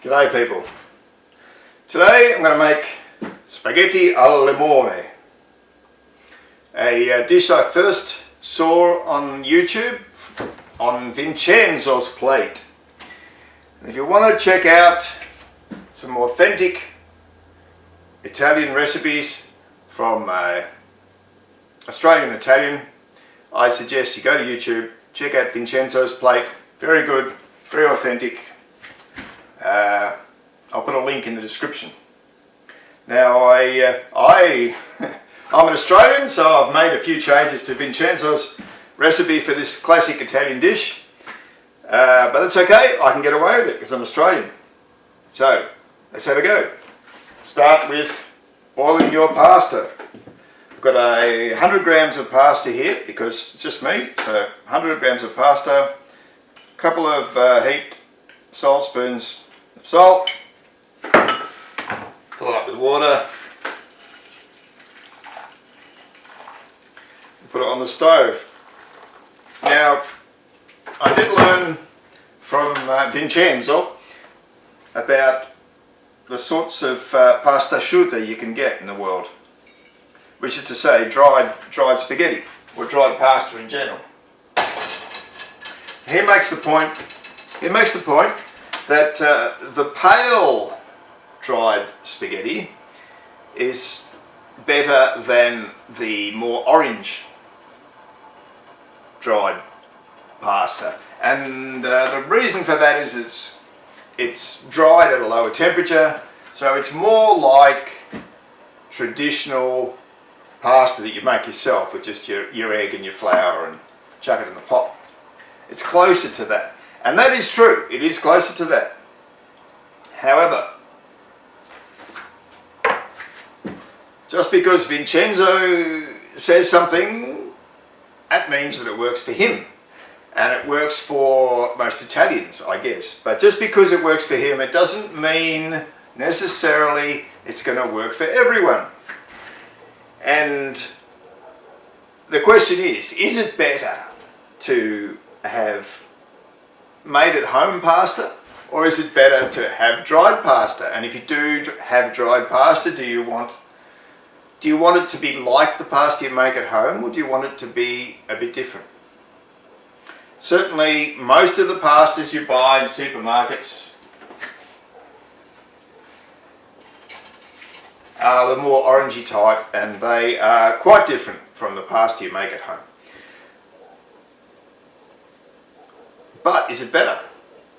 G'day people. Today I'm going to make spaghetti al limone, a dish I first saw on YouTube on Vincenzo's plate. And if you want to check out some authentic Italian recipes from Australian Italian, I suggest you go to YouTube, check out Vincenzo's plate. Very good, very authentic. I'll put a link in the description. Now I'm an Australian, so I've made a few changes to Vincenzo's recipe for this classic Italian dish, but that's okay, I can get away with it because I'm Australian. So let's have a go. Start with boiling your pasta. I've got 100 grams of pasta here because it's just me, so 100 grams of pasta, a couple of heaped salt spoons of salt, fill it up with water, and put it on the stove. Now, I did learn from Vincenzo about the sorts of pasta asciutta you can get in the world, which is to say dried spaghetti or dried pasta in general. He makes the point that the pale dried spaghetti is better than the more orange dried pasta, and the reason for that is it's dried at a lower temperature, so it's more like traditional pasta that you make yourself with just your egg and your flour and chuck it in the pot. It's closer to that, and that is true, it is closer to that. However, just because Vincenzo says something, that means that it works for him. And it works for most Italians, I guess. But just because it works for him, it doesn't mean necessarily it's going to work for everyone. And the question is it better to have made at home pasta, or is it better to have dried pasta? And if you do have dried pasta, do you want it to be like the pasta you make at home, or do you want it to be a bit different? Certainly, most of the pastas you buy in supermarkets are the more orangey type, and they are quite different from the pasta you make at home. But is it better?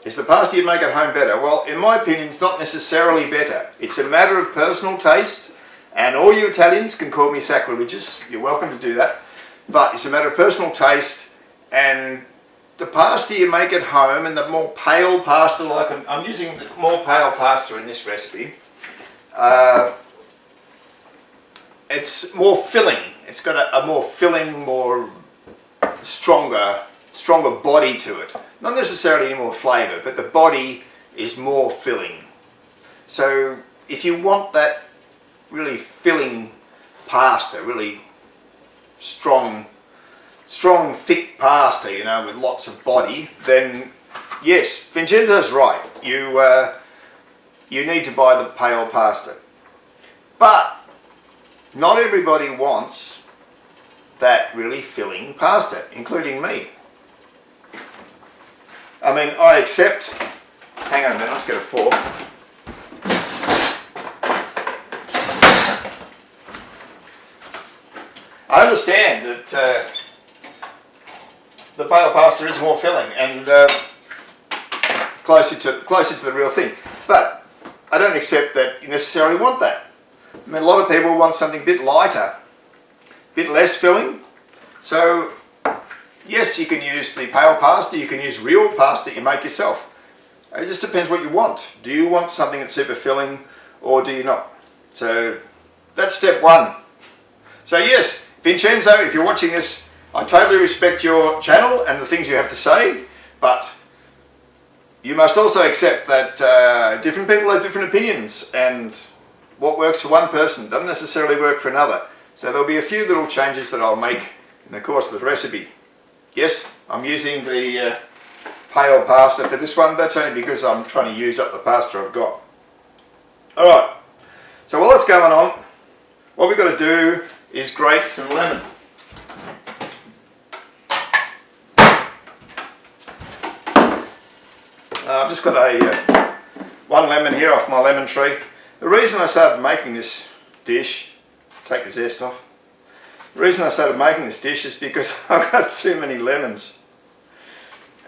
Is the pasta you make at home better? Well, in my opinion, it's not necessarily better. It's a matter of personal taste, and all you Italians can call me sacrilegious. You're welcome to do that. But it's a matter of personal taste, and the pasta you make at home and the more pale pasta, like I'm using the more pale pasta in this recipe, it's more filling. It's got a more filling, more stronger body to it. Not necessarily any more flavour, but the body is more filling. So if you want that really filling pasta, really strong thick pasta, you know, with lots of body, then yes, Vincenzo's right. You need to buy the pale pasta. But not everybody wants that really filling pasta, including me. I mean, I accept, hang on a minute, let's get a fork. I understand that the pale pasta is more filling and closer to the real thing, but I don't accept that you necessarily want that. I mean, a lot of people want something a bit lighter, a bit less filling. So yes, you can use the pale pasta, you can use real pasta that you make yourself. It just depends what you want. Do you want something that's super filling, or do you not? So that's step one. So yes, Vincenzo, if you're watching this, I totally respect your channel and the things you have to say, but you must also accept that different people have different opinions, and what works for one person doesn't necessarily work for another. So there'll be a few little changes that I'll make in the course of the recipe. Yes, I'm using the pale pasta for this one. That's only because I'm trying to use up the pasta I've got. Alright, so while that's going on, what we've got to do is grate some lemon. I've just got a one lemon here off my lemon tree. The reason I started making this dish, take the zest off, the reason I started making this dish is because I've got too many lemons.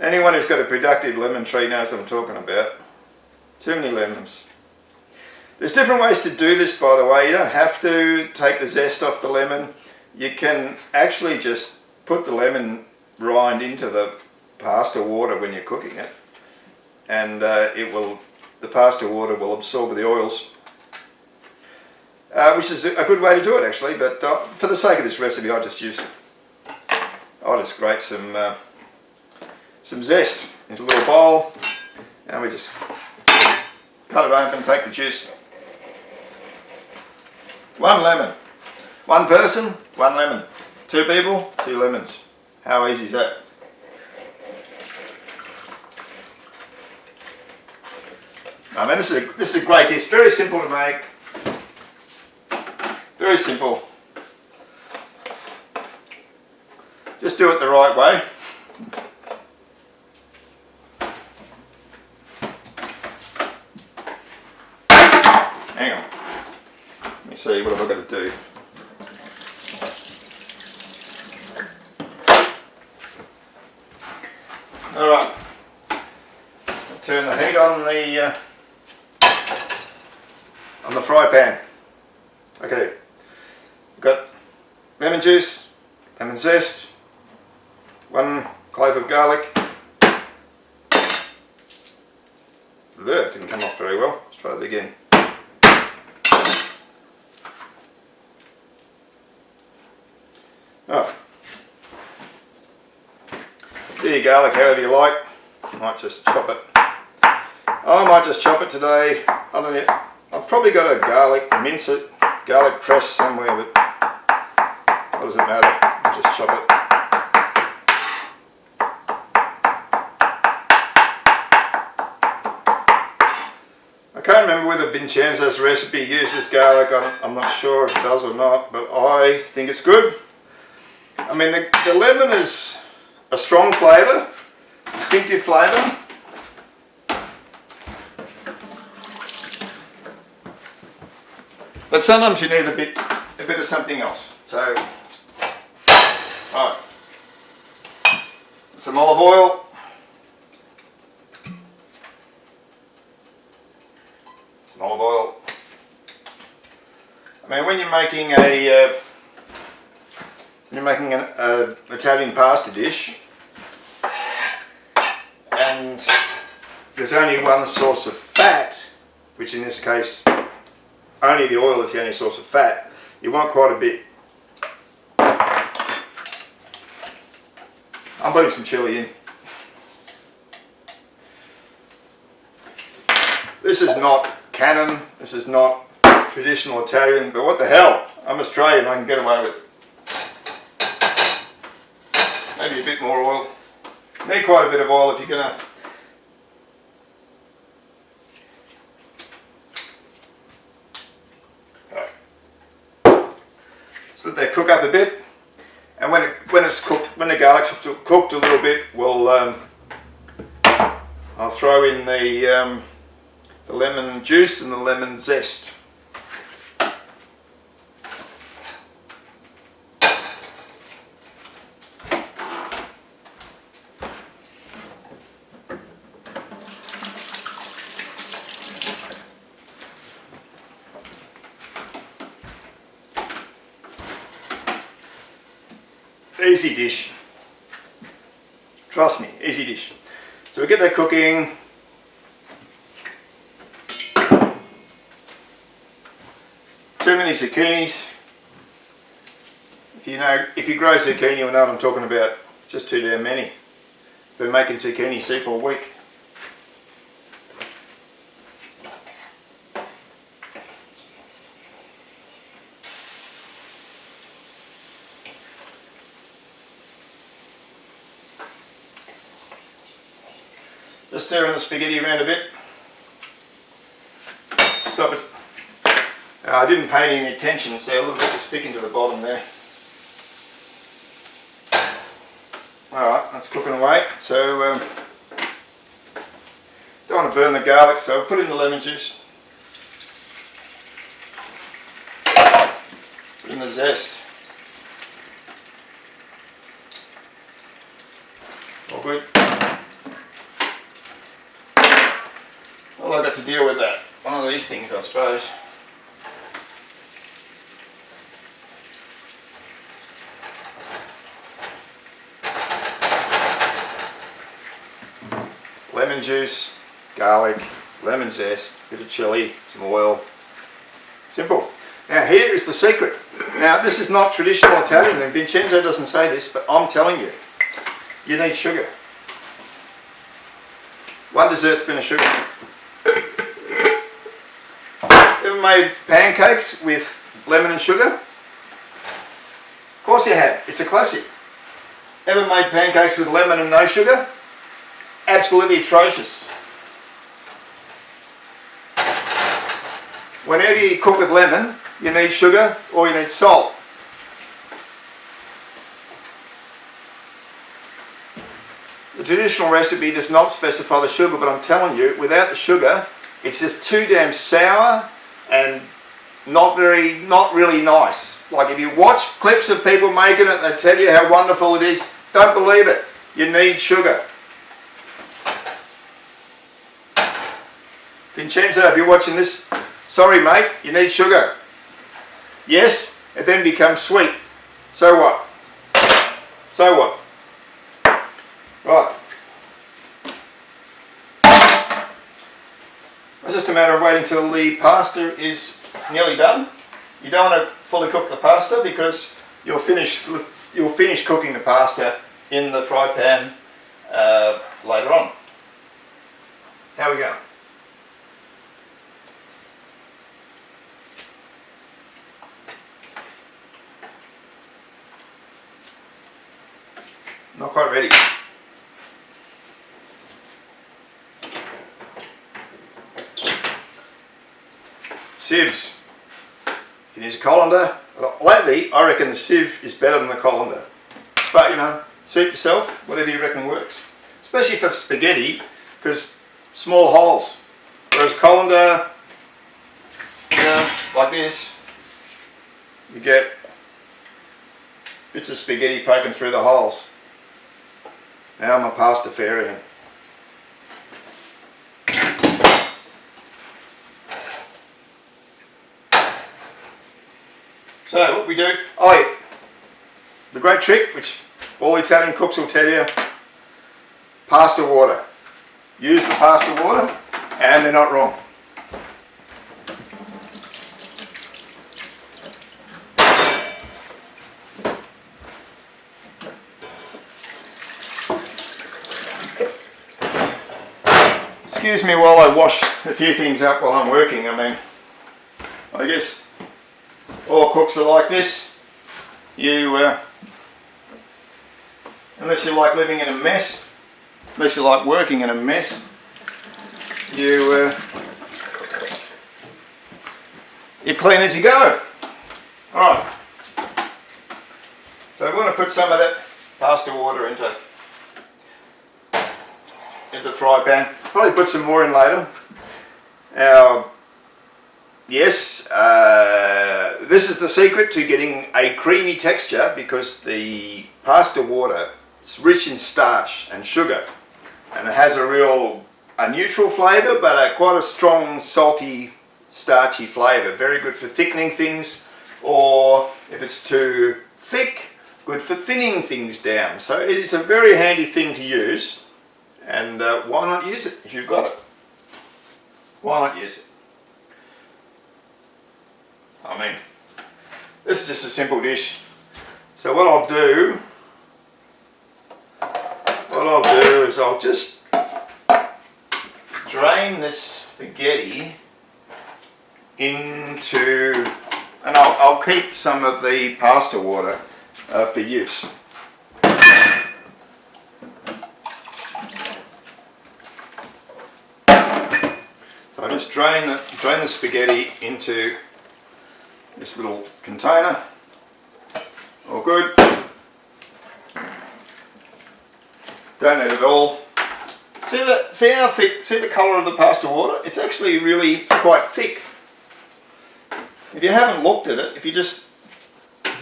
Anyone who's got a productive lemon tree knows what I'm talking about. Too many lemons. There's different ways to do this, by the way. You don't have to take the zest off the lemon. You can actually just put the lemon rind into the pasta water when you're cooking it, and the pasta water will absorb the oils, which is a good way to do it actually. But for the sake of this recipe, I'll just grate some zest into a little bowl, and we just cut it open, take the juice. One lemon. One person, one lemon. Two people, two lemons. How easy is that? I mean, this is a great dish. Very simple to make. Very simple. Just do it the right way. Hang on. Let me see, what have I got to do? Alright. Turn the heat on the fry pan. Okay. We've got lemon juice, lemon zest, one clove of garlic. That didn't come off very well. Let's try it again. Oh. Do your garlic however you like. Might just chop it. I might just chop it today. I don't know. I've probably got a garlic garlic press somewhere, but what does it matter? I'll just chop it. I can't remember whether Vincenzo's recipe uses garlic. I'm not sure if it does or not, but I think it's good. I mean, the lemon is a strong flavour, distinctive flavour. But sometimes you need a bit of something else. So, alright, some olive oil. Some olive oil. I mean, when you're making an Italian pasta dish, and there's only one source of fat, which in this case only the oil is the only source of fat, you want quite a bit. I'm putting some chilli in. This is not canon, this is not traditional Italian, but what the hell, I'm Australian, I can get away with it. Maybe a bit more oil. Need quite a bit of oil if you're going to. So that they cook up a bit, and when it's cooked, when the garlic's cooked a little bit, I'll throw in the lemon juice and the lemon zest. Easy dish. Trust me, easy dish. So we get that cooking. Too many zucchinis. If you grow zucchini, you'll know what I'm talking about. Just too damn many. Been making zucchini soup all week. Just stirring the spaghetti around a bit. Stop it. I didn't pay any attention, so a little bit of sticking to the bottom there. Alright, that's cooking away. So, don't want to burn the garlic, so I'll put in the lemon juice. Put in the zest. All good. Well, I've got to deal with that. One of these things, I suppose. Lemon juice, garlic, lemon zest, bit of chilli, some oil. Simple. Now here is the secret. Now this is not traditional Italian, and Vincenzo doesn't say this, but I'm telling you, you need sugar. 1 dessertspoon of sugar. Ever made pancakes with lemon and sugar? Of course you have, it's a classic. Ever made pancakes with lemon and no sugar? Absolutely atrocious. Whenever you cook with lemon, you need sugar or you need salt. The traditional recipe does not specify the sugar, but I'm telling you, without the sugar, it's just too damn sour and not really nice. Like if you watch clips of people making it, they tell you how wonderful it is. Don't believe it. You need sugar. Vincenzo, if you're watching this, sorry mate, you need sugar. Yes, it then becomes sweet. So what? So what? Right. It's just a matter of waiting till the pasta is nearly done. You don't want to fully cook the pasta because you'll finish cooking the pasta in the fry pan later on. How we go? Not quite ready. Sieves. You can use a colander. Lately, I reckon the sieve is better than the colander. But you know, suit yourself, whatever you reckon works. Especially for spaghetti, because small holes. Whereas colander, you know, like this, you get bits of spaghetti poking through the holes. Now I'm a pastafarian. So what we do, the great trick, which all Italian cooks will tell you, pasta water. Use the pasta water and they're not wrong. Excuse me while I wash a few things up while I'm working. I mean, I guess all cooks are like this. You, unless you like living in a mess, unless you like working in a mess, you clean as you go. Alright, so we want to put some of that pasta water into the fry pan. Probably put some more in later. Now, yes, this is the secret to getting a creamy texture, because the pasta water is rich in starch and sugar, and it has a neutral flavour, but quite a strong salty starchy flavour. Very good for thickening things, or if it's too thick, good for thinning things down. So it is a very handy thing to use. And why not use it if you've got it? Why not use it? I mean, this is just a simple dish. So what I'll do is I'll just drain this spaghetti into, and I'll keep some of the pasta water for use. So I just drain the spaghetti into this little container. All good. Don't need it all. See how thick? See the colour of the pasta water? It's actually really quite thick. If you haven't looked at it, if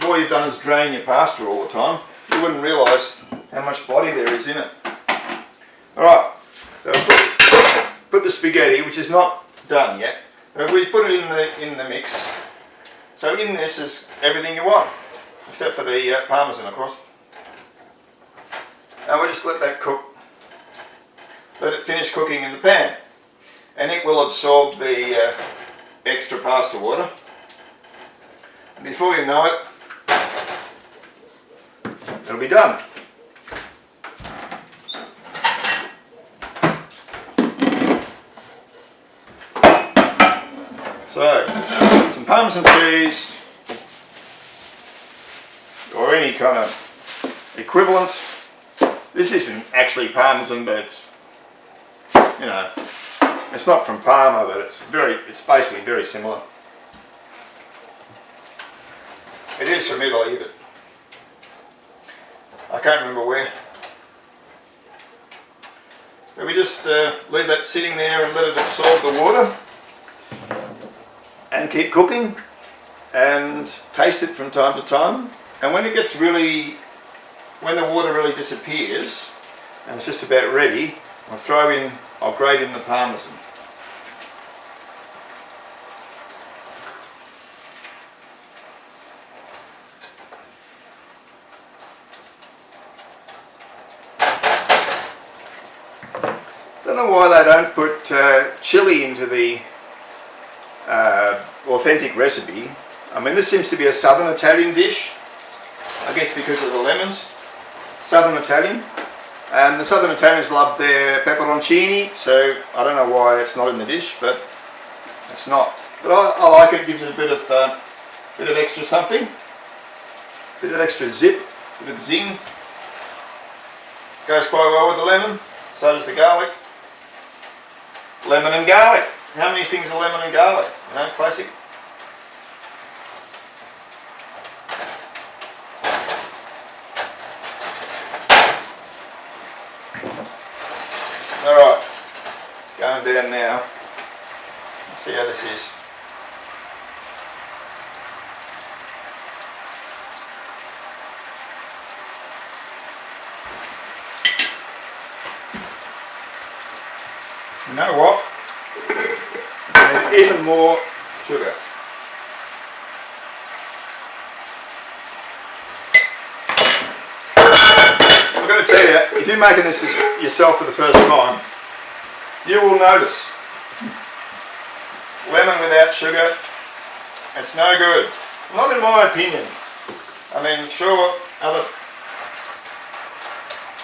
all you've done is drain your pasta all the time, you wouldn't realise how much body there is in it. Alright, so put the spaghetti, which is not done yet, we put it in the mix. So in this is everything you want, except for the parmesan, of course. And we'll just let that cook. Let it finish cooking in the pan, and it will absorb the extra pasta water. And before you know it, it'll be done. So, some Parmesan cheese, or any kind of equivalent. This isn't actually Parmesan, but it's, you know, it's not from Parma, but it's basically very similar. It is from Italy, but I can't remember where. So we just leave that sitting there and let it absorb the water, and keep cooking, and taste it from time to time. And when it gets when the water really disappears and it's just about ready, I'll grate in the parmesan. Don't know why they don't put chilli into the authentic recipe. I mean, this seems to be a southern Italian dish, I guess because of the lemons. Southern Italian, and the southern Italians love their pepperoncini, so I don't know why it's not in the dish, but it's not. But I like it. Gives it a bit of extra something, bit of extra zip, bit of zing. Goes quite well with the lemon. So does the garlic. Lemon and garlic. How many things are lemon and garlic? You know, classic. Alright, it's going down now. Let's see how this is. You know what? I need even more sugar. I've got to tell you, if you're making this yourself for the first time, you will notice lemon without sugar, it's no good. Not in my opinion. I mean, sure, other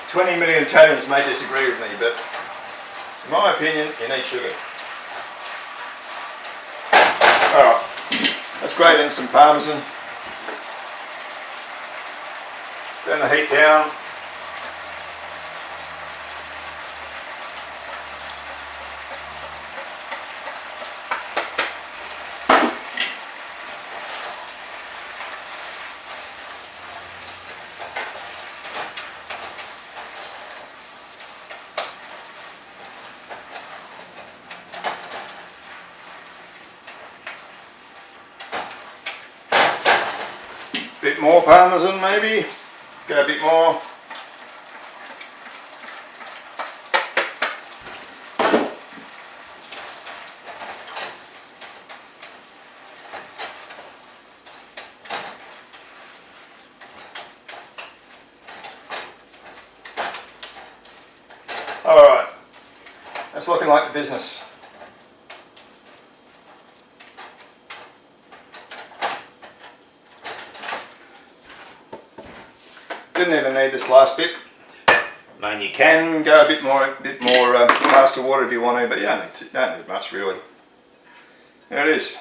20 million Italians may disagree with me, but in my opinion, you need sugar. Alright, let's grate in some parmesan. Turn the heat down. Bit more parmesan maybe. Let's go a bit more. Alright, that's looking like the business. Didn't even need this last bit. I mean, you can go a bit more pasta water if you want to, but you don't need much really. There it is.